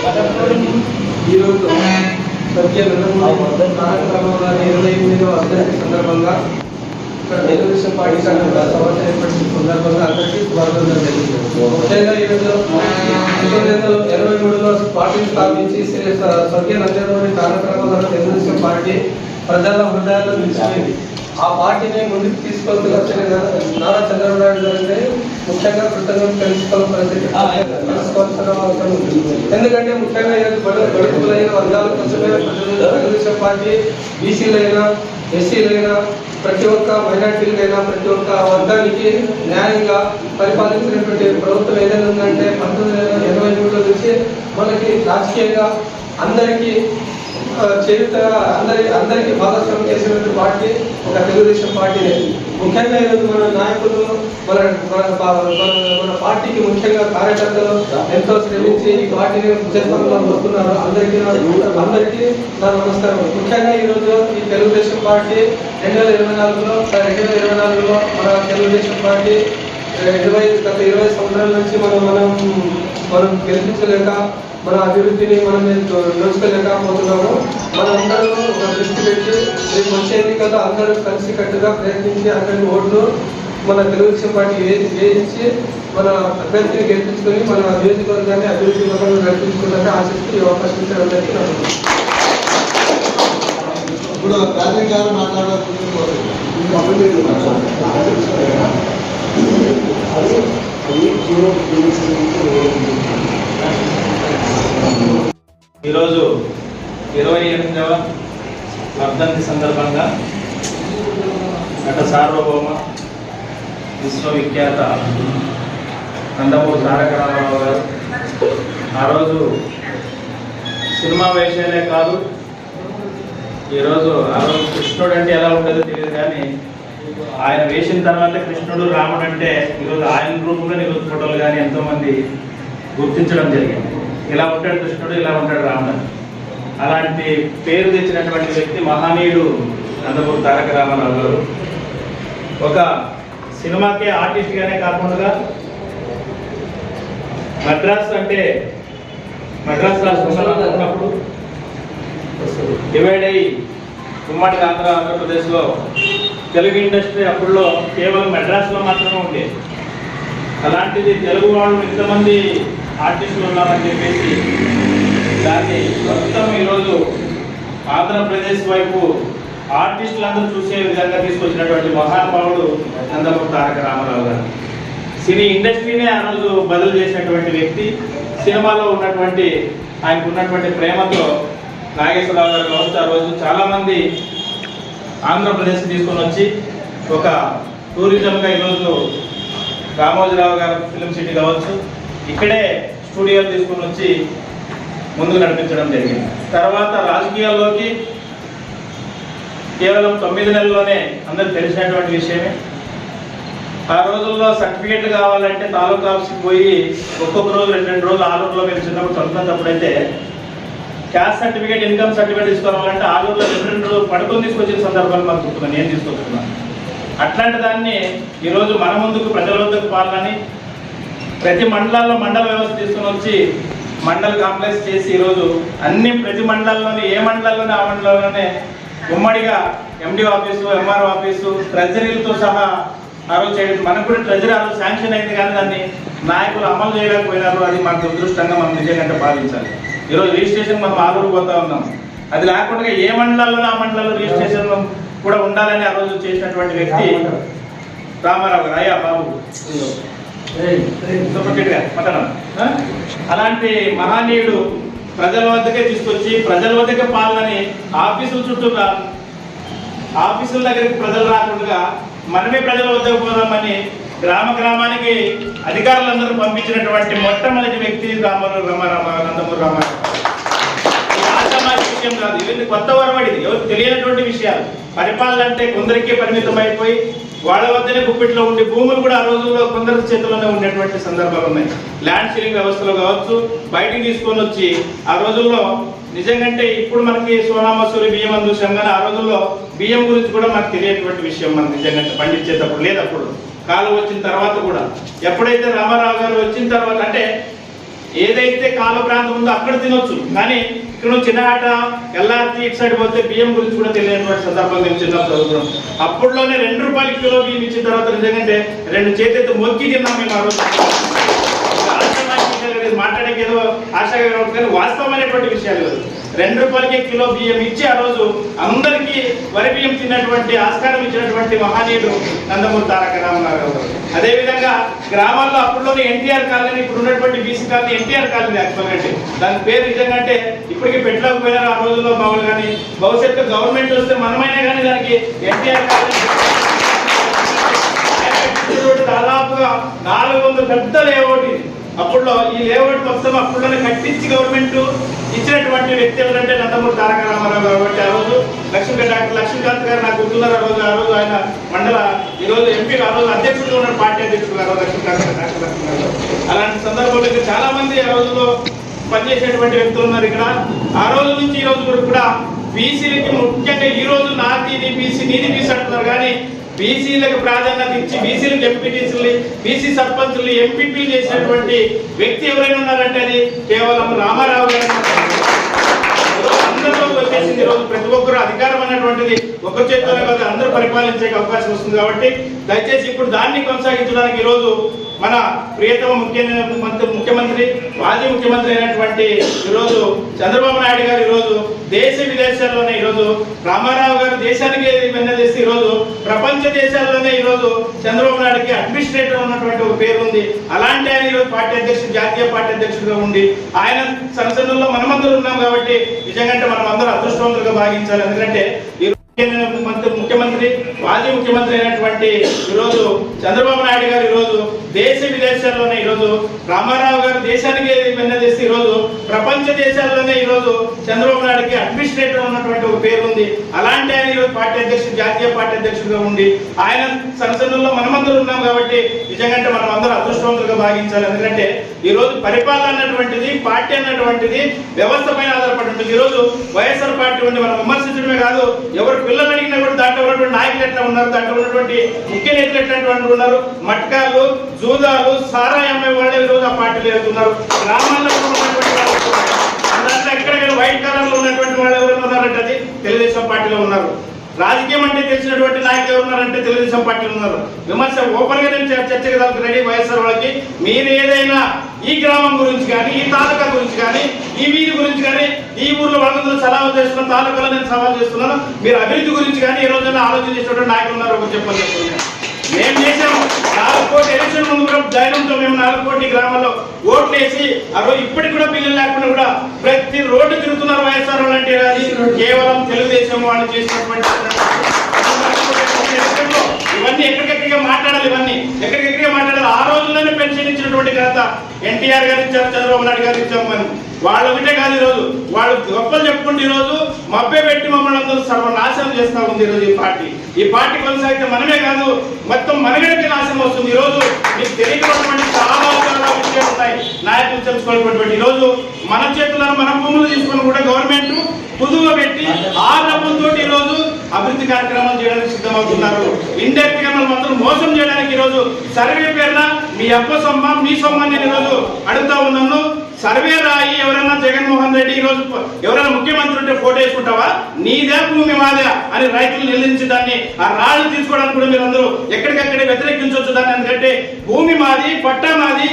ఈరోజు సత్య కార్యక్రమంలో 28వ వర్ధంతి సందర్భంగా ఇక్కడ తెలుగుదేశం పార్టీ సంవత్సరం ఏర్పడిన సందర్భంగా అందరికీ స్వాగతం జరిగింది. ముఖ్యంగా ఈరోజు 1983లో పార్టీని స్థాపించి స్వర్గీయ నందమూరి కార్యక్రమంలో తెలుగుదేశం పార్టీ ప్రజల హృదయాల్లో నిలిచిపోయింది. ఆ పార్టీని ముందుకు తీసుకొని వచ్చిన నారా చంద్రబాబు నాయుడు గారిని ముఖ్యంగా కృతజ్ఞతలు తెలుసుకోవాల్సిన అవసరం ఉంది. ఎందుకంటే ముఖ్యంగా బడుగులైన వర్గాల కోసమే తెలుగుదేశం పార్టీ బీసీలైనా ఎస్సీలైనా ప్రతి ఒక్క మైనార్టీలైనా ప్రతి ఒక్క వర్గానికి న్యాయంగా పరిపాలించినటువంటి ప్రభుత్వం ఏదైనా ఉందంటే 1983లో నుంచి మనకి రాజకీయంగా అందరికీ అందరికీ భాగస్వామ్యం చేసినటువంటి పార్టీ ఒక తెలుగుదేశం పార్టీనే. ముఖ్యంగా ఈరోజు మన నాయకులు మన పార్టీకి ముఖ్యంగా కార్యకర్తలు ఎంతో శ్రమించి ఈ పార్టీని ఉద్యమంలో వస్తున్నారు. అందరికీ నా నమస్కారం. ముఖ్యంగా ఈరోజు ఈ తెలుగుదేశం పార్టీ 2024లో మన తెలుగుదేశం పార్టీ గత 20 సంవత్సరాల నుంచి మనం గెలిపించలేక మన అభివృద్ధిని మనం నడుచుకోలేకపోతున్నాము. మనందరూ ఒక దృష్టి పెట్టి రేపు వచ్చే ఎన్నికల్లో అందరూ కలిసికట్టుగా ప్రయత్నించి అందరి ఓట్లు మన తెలుగుదేశం పార్టీ వేయించి మన అభ్యర్థిని గెలిపించుకొని మన నియోజకవర్గాన్ని అభివృద్ధి పథకంలో నడిపించుకోవాలని ఆశిస్తూ ఈ అవకాశం ఇచ్చేందుకు ఇప్పుడు కార్మిక గారు ఈరోజు 28వ వర్ధంతి సందర్భంగా నట సార్వభౌమ విశ్వవిఖ్యాత నందమూరి తారక రామారావు గారు ఆ రోజు సినిమా వేషాలే కాదు, ఆ రోజు కృష్ణుడు అంటే ఎలా ఉంటుందో తెలియదు, కానీ ఆయన వేసిన తర్వాత కృష్ణుడు రాముడు అంటే ఈరోజు ఆయన రూపంలో ఈరోజు ఫోటోలు కానీ ఎంతోమంది గుర్తించడం జరిగింది. ఇలా ఉంటాడు కృష్ణుడు, ఇలా ఉంటాడు రాముడు. అలాంటి పేరు తెచ్చినటువంటి వ్యక్తి మహనీయుడు నందమూరి తారక రామారావు గారు. ఒక సినిమాకే ఆర్టిస్ట్గానే కాకుండా మద్రాస్ రాష్ట్రంలో ఉన్నప్పుడు డివైడ్ అయ్యి ఉమ్మడి ఆంధ్రప్రదేశ్లో తెలుగు ఇండస్ట్రీ అప్పుడులో కేవలం మెడ్రాస్లో మాత్రమే ఉండేది. అలాంటిది తెలుగు వాళ్ళు ఇంతమంది ఆర్టిస్టులు ఉన్నారని చెప్పేసి దాన్ని మొత్తం ఈరోజు ఆంధ్రప్రదేశ్ వైపు ఆర్టిస్టులందరూ చూసే విధంగా తీసుకొచ్చినటువంటి మహానుభావుడు నందమూరి తారక రామారావు గారు. సినీ ఇండస్ట్రీనే ఆ రోజు బదులు చేసినటువంటి వ్యక్తి. సినిమాలో ఉన్నటువంటి ఆయనకు ఉన్నటువంటి ప్రేమతో నాగేశ్వరరావు గారు కావచ్చు, ఆ రోజు చాలామంది ఆంధ్రప్రదేశ్ తీసుకొని వచ్చి ఒక టూరిజంగా ఈరోజు రామోజీరావు గారు ఫిలిం సిటీ కావచ్చు, ఇక్కడే స్టూడియోలు తీసుకొని వచ్చి ముందుకు నడిపించడం జరిగింది. తర్వాత రాజకీయాల్లోకి కేవలం 9 నెలల్లోనే అందరికి తెలిసినటువంటి విషయమే. ఆ రోజుల్లో సర్టిఫికేట్లు కావాలంటే తాలూకా ఆఫీస్కి పోయి ఒక్కొక్క రోజు 2 రోజులు ఆలూరులో మేము చిన్నప్పుడు చదువుతున్నప్పుడైతే క్యాస్ట్ సర్టిఫికేట్, ఇన్కమ్ సర్టిఫికేట్ తీసుకోవాలంటే ఆలూరులో 2 రోజులు పడుకొని తీసుకొచ్చిన సందర్భాలు మనకు చెప్తున్నాను, నేను తీసుకొస్తున్నాను. అట్లాంటి దాన్ని ఈరోజు మన ముందుకు ప్రజల వద్దకు పాలని ప్రతి మండలాల్లో మండల వ్యవస్థ తీసుకొని వచ్చి మండల కాంప్లెక్స్ చేసి ఈరోజు ప్రతి మండలాల్లోనే ఏ మండలాల్లోనే ఆ మండలంలోనే ఉమ్మడిగా ఎండిఓ ఆఫీసు, ఎంఆర్ఓ ఆఫీసు, ట్రెజరీలతో సహా ఆ రోజు చేయడం. మనకు కూడా ట్రెజరీ ఆ రోజు శాంక్షన్ అయింది, కానీ దాన్ని నాయకులు అమలు చేయలేకపోయినారు. అది మనకు దురదృష్టంగా మనం నిజంగా భావించాలి. ఈరోజు రిజిస్ట్రేషన్ మనం ఆలూరు పోతా ఉన్నాం. అది లేకుండా ఏ మండలాల్లోనే ఆ మండలంలో రిజిస్ట్రేషన్ కూడా ఉండాలని ఆ రోజు చేసినటువంటి వ్యక్తి రామారావు గారు. అయ్యా బాబు అలాంటి మహనీయుడు ప్రజల వద్దకే తీసుకొచ్చి ప్రజల వద్దకే పాలనని ఆఫీసుల చుట్టూ ఆఫీసుల దగ్గరికి ప్రజలు రాకుండా మనమే ప్రజల వద్దకు పోదామని గ్రామానికి అధికారులందరూ పంపించినటువంటి మొట్టమొదటి వ్యక్తి నందమూరి రామారావు. విషయం కాదు, ఇవన్నీ కొత్త వరవడిది, ఎవరు తెలియనటువంటి విషయాలు. పరిపాలన అంటే కొందరికే పరిమితం అయిపోయి వాళ్ళ వద్దనే గుప్పిట్లో ఉండి భూములు కూడా ఆ రోజుల్లో కొందరి చేతుల్లోనే ఉండేటువంటి సందర్భాలు ఉన్నాయి. ల్యాండ్ సీలింగ్ వ్యవస్థలో కావచ్చు, బయటికి తీసుకొని వచ్చి ఆ రోజుల్లో నిజంగా ఇప్పుడు మనకి సోనా మసూరి బియ్యం అని చూసాం, కానీ ఆ రోజుల్లో బియ్యం గురించి కూడా మనకు తెలియనటువంటి విషయం. మనం నిజంగా పండించేటప్పుడు లేదప్పుడు కాలం వచ్చిన తర్వాత కూడా ఎప్పుడైతే రామారావు గారు వచ్చిన తర్వాత అంటే ఏదైతే కాల ప్రాంతం ఉందో అక్కడ తినొచ్చు, కానీ ఇక్కడ చిన్నహాట ఎల్ఆర్టీ ఇటు సైడ్ పోతే బియ్యం గురించి కూడా తెలియనటువంటి సందర్భం మేము చిన్నప్పుడు చదువుతున్నాం. అప్పుడులోనే 2 రూపాయల కిలో బియ్యం ఇచ్చిన తర్వాత నిజంగా 2 చేతులతో మొక్కి తిన్నాం మేము ఆ రోజు. మాట్లాడేకి ఏదో ఆశగా కానీ వాస్తవమైనటువంటి విషయాలు కాదు. 2 రూపాయలకే కిలో బియ్యం ఇచ్చి ఆ రోజు అందరికీ వరి బియ్యం తిన్నటువంటి ఆస్కారం ఇచ్చినటువంటి మహానీయుడు నందమూరి తారక రామారావు గారు. అదేవిధంగా గ్రామాల్లో అప్పుడులోనే ఎన్టీఆర్ కాలనీ, ఇప్పుడు ఉన్నటువంటి బీసీ కాలనీ ఎన్టీఆర్ కాలనీ యాక్చువల్గా అంటే దాని పేరు నిజంగా అంటే ఇప్పటికీ పెట్టలేకపోయినారు ఆ రోజుల్లో మామూలు. కానీ భవిష్యత్తు గవర్నమెంట్ వస్తే మనమైనా కానీ దానికి ఎన్టీఆర్ కాలనీ దాదాపుగా 400 పెద్ద లేఅవుట్. అప్పుడులో ఈ లేఅవుట్ మొత్తం అప్పుడులోనే కట్టించి గవర్నమెంట్ ఇచ్చినటువంటి వ్యక్తి ఎవరంటే నందమూరి తారక రామారావు గారు. కాబట్టి ఆ రోజు డాక్టర్ లక్ష్మీకాంత్ గారు నాకు గుర్తున్నారు. ఆ రోజు ఆయన మండల ఈరోజు ఎంపీ, ఆ రోజు అధ్యక్షుడు ఉన్న పార్టీ అధ్యక్షుడు గారు లక్ష్మీకాంత్ గారు. అలాంటి సందర్భంలో చాలా మంది ఆ రోజుల్లో పనిచేసేటువంటి వ్యక్తులు ఉన్నారు ఇక్కడ. ఆ రోజు నుంచి ఈ రోజు కూడా బీసీలకి ముఖ్యంగా ఈ రోజు నాది బీసీ నీది బీసీ అంటున్నారు, కానీ బీసీలకు ప్రాధాన్యత ఇచ్చి బీసీలకు ఎంపీటీసీలు, బీసీ సర్పంచులు, ఎంపీపీలు చేసినటువంటి వ్యక్తి ఎవరైనా ఉన్నారంటే అది కేవలం రామారావు గారు. అందరిలో వచ్చేసింది ఈరోజు ప్రతి ఒక్కరు అధికారం అనేటువంటిది ఒక చేతిలోనే కాదు, అందరూ పరిపాలించే అవకాశం వస్తుంది. కాబట్టి దయచేసి ఇప్పుడు దాన్ని కొనసాగించడానికి ఈరోజు మన ప్రియతమ ముఖ్యమంత్రి మాజీ ముఖ్యమంత్రి అయినటువంటి ఈరోజు చంద్రబాబు నాయుడు గారు ఈరోజు దేశ విదేశాల్లోనే ఈరోజు రామారావు గారు దేశానికి వెన్నదీస్తే ఈరోజు ప్రపంచ దేశాల్లోనే ఈరోజు చంద్రబాబు నాయుడుకి అడ్మినిస్ట్రేటర్ ఉన్నటువంటి ఒక పేరు ఉంది. అలాంటి ఆయన ఈరోజు పార్టీ అధ్యక్షుడు, జాతీయ పార్టీ అధ్యక్షుడిగా ఉండి ఆయన సంసదనంలో మనమందరూ ఉన్నాం. కాబట్టి నిజంగా మనం అందరూ అదృష్టవంతులుగా భావించాలి. ఎందుకంటే ముఖ్యమంత్రి మాజీ ముఖ్యమంత్రి అయినటువంటి ఈరోజు చంద్రబాబు నాయుడు గారు ఈరోజు దేశ విదేశాల్లోనే ఈరోజు రామారావు గారు దేశానికి వెన్నదీస్తే ఈరోజు ప్రపంచ దేశాల్లోనే ఈరోజు చంద్రబాబు నాయుడుకి అడ్మినిస్ట్రేటర్ ఉన్నటువంటి ఒక పేరు ఉంది. అలాంటి ఆయన ఈరోజు పార్టీ అధ్యక్షుడు, జాతీయ పార్టీ అధ్యక్షుడిగా ఉండి ఆయన సంసదనంలో మనమందరూ ఉన్నాం. కాబట్టి నిజంగా మనం అందరూ అదృష్టవంతులుగా భావించాలి. ఎందుకంటే ఈరోజు పరిపాలన అన్నటువంటిది, పార్టీ అన్నటువంటిది వ్యవస్థ పైన ఆధారపడి ఉంటుంది. ఈరోజు వైఎస్ఆర్ పార్టీ ఉండి మనం విమర్శించడమే కాదు, ఎవరు పిల్లలు అడిగినా కూడా దాంట్లో ఉన్నటువంటి నాయకులు ఎట్లా ఉన్నారు, దాంట్లో ఉన్నటువంటి ముఖ్య నేతలు ఎట్లాంటి ఉన్నారు, మట్కాలు, జూదాలు, సారాయి అమ్మే వాళ్ళు ఈరోజు ఆ పార్టీలో వెళ్తున్నారు. గ్రామాల్లో ఉన్నటువంటి దాంట్లో ఎక్కడెక్కడ వైట్ కలర్ లో ఉన్నటువంటి వాళ్ళు ఎవరు ఉన్నారంటే అది తెలుగుదేశం పార్టీలో ఉన్నారు. రాజకీయం అంటే తెలిసినటువంటి నాయకులు ఎవరున్నారంటే తెలుగుదేశం పార్టీలో ఉన్నారు. విమర్శ ఓపెన్ గా నేను చర్చకి దానికి రెడీ. వైఎస్ఆర్ వాళ్ళకి మీరు ఏదైనా ఈ గ్రామం గురించి కానీ, ఈ తాలూకా గురించి కానీ, ఈ వీధి గురించి కానీ, ఈ ఊర్లో వాళ్ళందరూ సలహా చేస్తున్న తాలూకాలో నేను సవాల్ చేస్తున్నాను. మీరు అభివృద్ధి గురించి కానీ ఈ రోజున ఆలోచన చేసినటువంటి నాయకులు ఉన్నారు. ఒక చెప్తున్నాను, మేము చేసాము 4 కోట్ల ఎలక్షన్ ముందు కూడా ధైర్యంతో మేము 4 కోట్ల గ్రామాల్లో ఓట్లు వేసి ఆ రోజు ఇప్పటికి కూడా పిల్లలు లేకుండా కూడా ప్రతి రోడ్డు తిరుగుతున్నారు వైఎస్ఆర్ వాళ్ళు. అంటే అది కేవలం తెలుగుదేశం వాళ్ళు చేసినటువంటి ఇవన్నీ ఎక్కడికెక్కడిగా మాట్లాడాలి, ఇవన్నీ ఎక్కడికెక్కడిగా మాట్లాడాలి. ఆ రోజుల్లోనే పెన్షన్ ఇచ్చినటువంటి ఘనత ఎన్టీఆర్ గారు ఇచ్చారు, చంద్రబాబు నాయుడు గారు ఇచ్చాము. మనం వాళ్ళు ఒకటే కాదు, ఈరోజు వాళ్ళు గొప్పలు చెప్పుకుంటే ఈరోజు మభ్య పెట్టి మమ్మల్ని అందరూ సర్వనాశనం చేస్తూ ఉంది. ఈరోజు ఈ పార్టీ కొనసాగితే మనమే కాదు మొత్తం మనగడికి నాశనం వస్తుంది. ఈరోజు మీకు తెలియనటువంటి చాలా విషయాలు ఉన్నాయి నాయకులు తెలుసుకోవాలన్నటువంటి. ఈరోజు మన చేతుల్లో మన భూములు తీసుకొని కూడా గవర్నమెంట్ పొదువుగా పెట్టి ఆ డబ్బులతో ఈరోజు అభివృద్ధి కార్యక్రమాలు చేయడానికి సిద్ధమవుతున్నారు. ఇండైరెక్ట్ గా మనం అందరూ మోసం చేయడానికి ఈరోజు సర్వే పేరున మీ అప్ప సొమ్మ మీ సొమ్మ నేను ఈరోజు అడుగుతా ఉన్నాను. సర్వే రాయి, ఎవరైనా జగన్మోహన్ రెడ్డి ఈరోజు ఎవరైనా ముఖ్యమంత్రి ఉంటే ఫోటో వేసుకుంటావా, నీదే భూమి మాదే అని రైతులు నిలదించి దాన్ని ఆ రాళ్ళు తీసుకోవడానికి కూడా మీరు అందరూ ఎక్కడికక్కడే వ్యతిరేకించవచ్చు దాన్ని. ఎందుకంటే భూమి మాది, పట్టా మాది,